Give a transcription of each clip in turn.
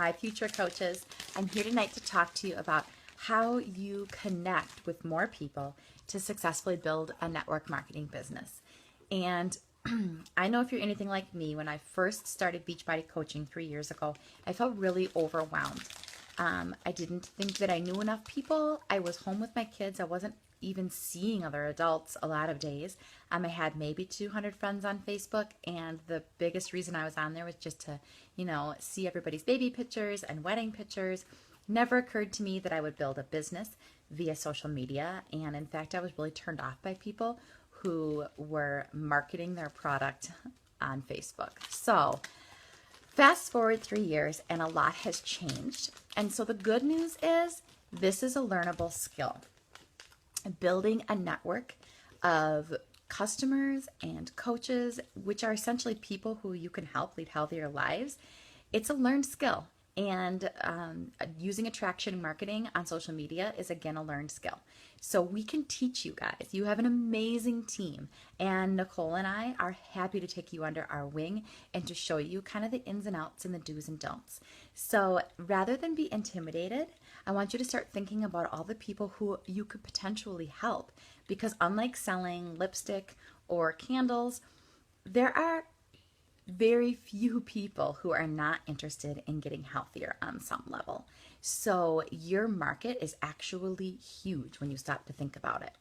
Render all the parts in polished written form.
Hi, future coaches. I'm here tonight to talk to you about how you connect with more people to successfully build a network marketing business. And I know if you're anything like me, when I first started Beachbody coaching 3 years ago, I felt really overwhelmed. I didn't think that I knew enough people. I was home with my kids. I wasn't even seeing other adults a lot of days. I had maybe 200 friends on Facebook, and the biggest reason I was on there was just to, see everybody's baby pictures and wedding pictures. Never occurred to me that I would build a business via social media, and in fact, I was really turned off by people who were marketing their product on Facebook. So, fast forward 3 years, and a lot has changed. And so the good news is this is a learnable skill. Building a network of customers and coaches, which are essentially people who you can help lead healthier lives, it's a learned skill. And using attraction marketing on social media is, again, a learned skill. So we can teach you guys. You have an amazing team. And Nicole and I are happy to take you under our wing and to show you kind of the ins and outs and the do's and don'ts. So rather than be intimidated, I want you to start thinking about all the people who you could potentially help. Because unlike selling lipstick or candles, there are very few people who are not interested in getting healthier on some level. So your market is actually huge when you stop to think about it.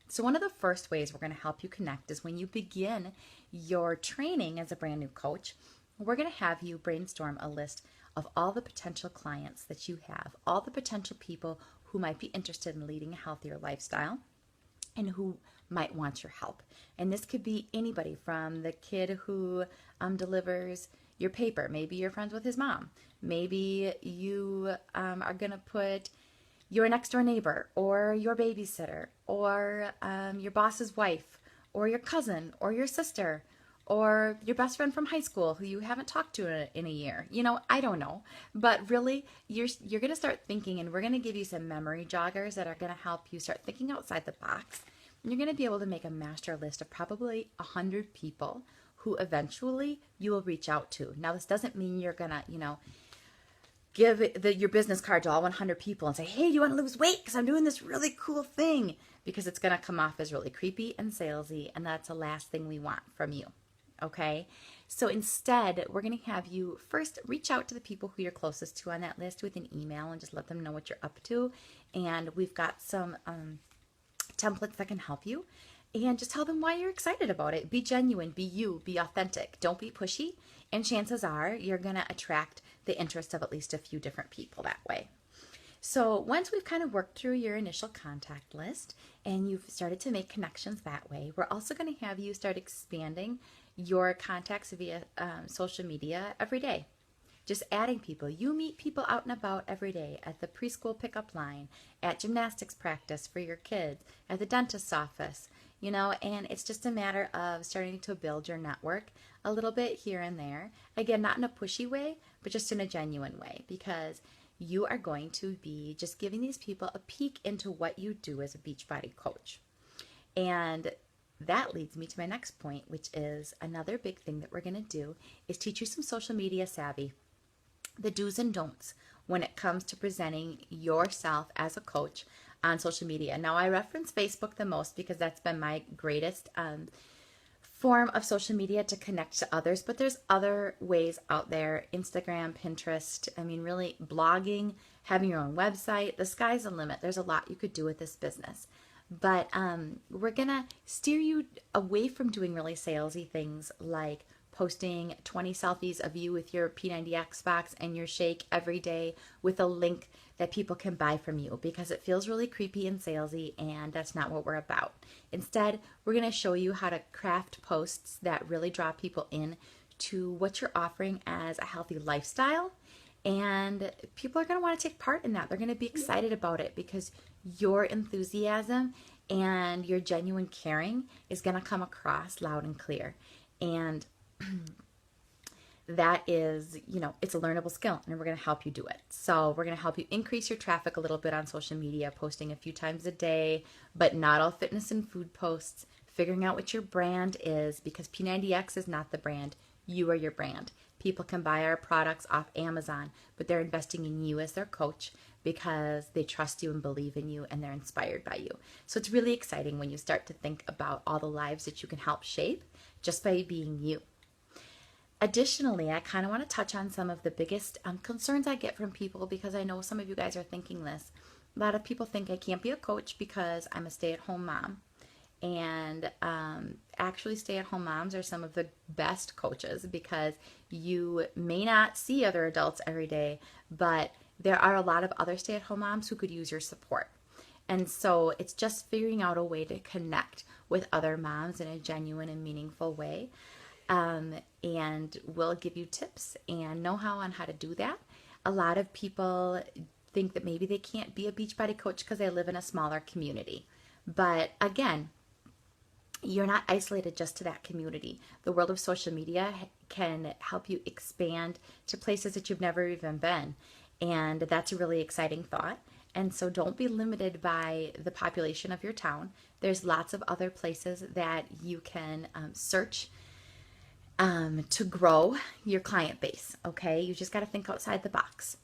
So one of the first ways we're going to help you connect is when you begin your training as a brand new coach, we're going to have you brainstorm a list of all the potential clients that you have, all the potential people who might be interested in leading a healthier lifestyle and who might want your help. And this could be anybody from the kid who delivers your paper. Maybe you're friends with his mom. Maybe you are going to put your next door neighbor or your babysitter or your boss's wife or your cousin or your sister or your best friend from high school who you haven't talked to in a year. I don't know. But really, you're going to start thinking, and we're going to give you some memory joggers that are going to help you start thinking outside the box. And you're going to be able to make a master list of probably 100 people who eventually you will reach out to. Now, this doesn't mean you're going to, give your business card to all 100 people and say, hey, do you want to lose weight? Because I'm doing this really cool thing. Because it's going to come off as really creepy and salesy, and that's the last thing we want from you. Okay? So instead, we're going to have you first reach out to the people who you're closest to on that list with an email and just let them know what you're up to. And we've got some templates that can help you. And just tell them why you're excited about it. Be genuine, be you, be authentic. Don't be pushy. And chances are you're going to attract the interest of at least a few different people that way. So once we've kind of worked through your initial contact list and you've started to make connections that way, we're also going to have you start expanding your contacts via social media every day. Just adding people. You meet people out and about every day at the preschool pickup line, at gymnastics practice for your kids, at the dentist's office, and it's just a matter of starting to build your network a little bit here and there. Again, not in a pushy way, but just in a genuine way, because you are going to be just giving these people a peek into what you do as a Beachbody coach. And that leads me to my next point, which is another big thing that we're going to do is teach you some social media savvy, the do's and don'ts when it comes to presenting yourself as a coach on social media. Now, I reference Facebook the most because that's been my greatest form of social media to connect to others, but there's other ways out there, Instagram, Pinterest, really blogging, having your own website. The sky's the limit. There's a lot you could do with this business. But we're going to steer you away from doing really salesy things like posting 20 selfies of you with your P90X box and your shake every day with a link that people can buy from you, because it feels really creepy and salesy, and that's not what we're about. Instead, we're going to show you how to craft posts that really draw people in to what you're offering as a healthy lifestyle, and people are going to want to take part in that. They're going to be excited about it because your enthusiasm and your genuine caring is going to come across loud and clear. And that is, it's a learnable skill, and we're going to help you do it. So we're going to help you increase your traffic a little bit on social media, posting a few times a day, but not all fitness and food posts, figuring out what your brand is, because P90X is not the brand. You are your brand. people can buy our products off Amazon, but they're investing in you as their coach because they trust you and believe in you and they're inspired by you. So it's really exciting when you start to think about all the lives that you can help shape just by being you. Additionally, I kind of want to touch on some of the biggest concerns I get from people, because I know some of you guys are thinking this. A lot of people think I can't be a coach because I'm a stay-at-home mom. And actually, stay-at-home moms are some of the best coaches, because you may not see other adults every day, but there are a lot of other stay-at-home moms who could use your support. And so it's just figuring out a way to connect with other moms in a genuine and meaningful way. And we'll give you tips and know-how on how to do that. A lot of people think that maybe they can't be a Beachbody coach because they live in a smaller community. But again, you're not isolated just to that community. The world of social media can help you expand to places that you've never even been. And that's a really exciting thought. And so don't be limited by the population of your town. There's lots of other places that you can search to grow your client base, okay? You just got to think outside the box.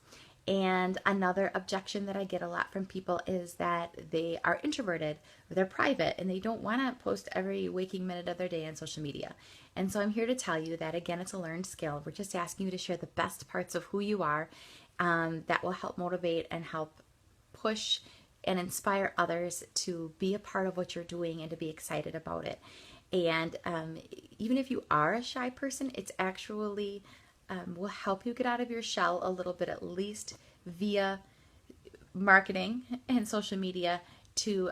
And another objection that I get a lot from people is that they are introverted, they're private, and they don't want to post every waking minute of their day on social media. And so I'm here to tell you that, again, it's a learned skill. We're just asking you to share the best parts of who you are that will help motivate and help push and inspire others to be a part of what you're doing and to be excited about it. And even if you are a shy person, it's actually will help you get out of your shell a little bit, at least via marketing and social media to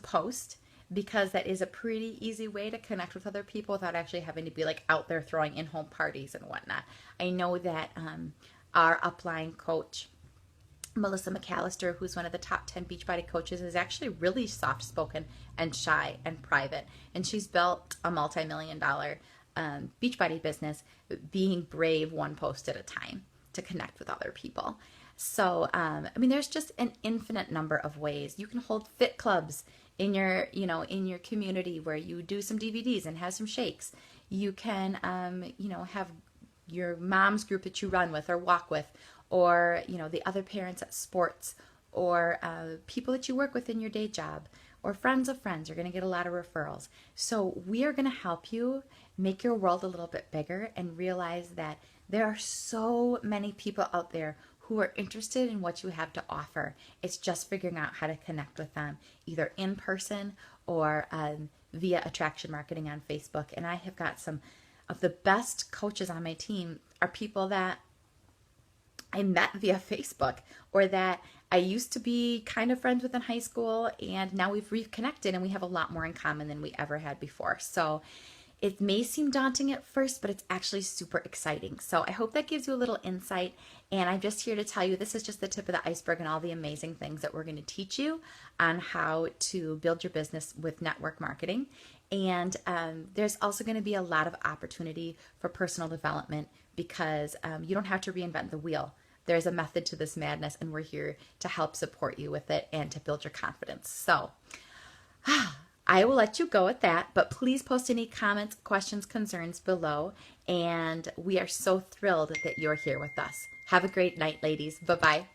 post, because that is a pretty easy way to connect with other people without actually having to be like out there throwing in-home parties and whatnot. I know that our upline coach, Melissa McAllister, who's one of the top 10 Beachbody coaches, is actually really soft-spoken and shy and private. And she's built a multi-million-dollar Beachbody business, being brave one post at a time to connect with other people. So, I mean, there's just an infinite number of ways. You can hold fit clubs in your, in your community where you do some DVDs and have some shakes. You can, have your mom's group that you run with or walk with, or the other parents at sports, or people that you work with in your day job, or friends of friends. You're going to get a lot of referrals. So we are going to help you make your world a little bit bigger and realize that there are so many people out there who are interested in what you have to offer. It's just figuring out how to connect with them, either in person or via attraction marketing on Facebook. And I have got some of the best coaches on my team are people that I met via Facebook, or that I used to be kind of friends with in high school, and now we've reconnected and we have a lot more in common than we ever had before. So it may seem daunting at first, but it's actually super exciting. So I hope that gives you a little insight, and I'm just here to tell you this is just the tip of the iceberg and all the amazing things that we're going to teach you on how to build your business with network marketing. And there's also going to be a lot of opportunity for personal development, because you don't have to reinvent the wheel. There's a method to this madness, and we're here to help support you with it and to build your confidence. So I will let you go at that, but please post any comments, questions, concerns below. And we are so thrilled that you're here with us. Have a great night, ladies. Bye-bye.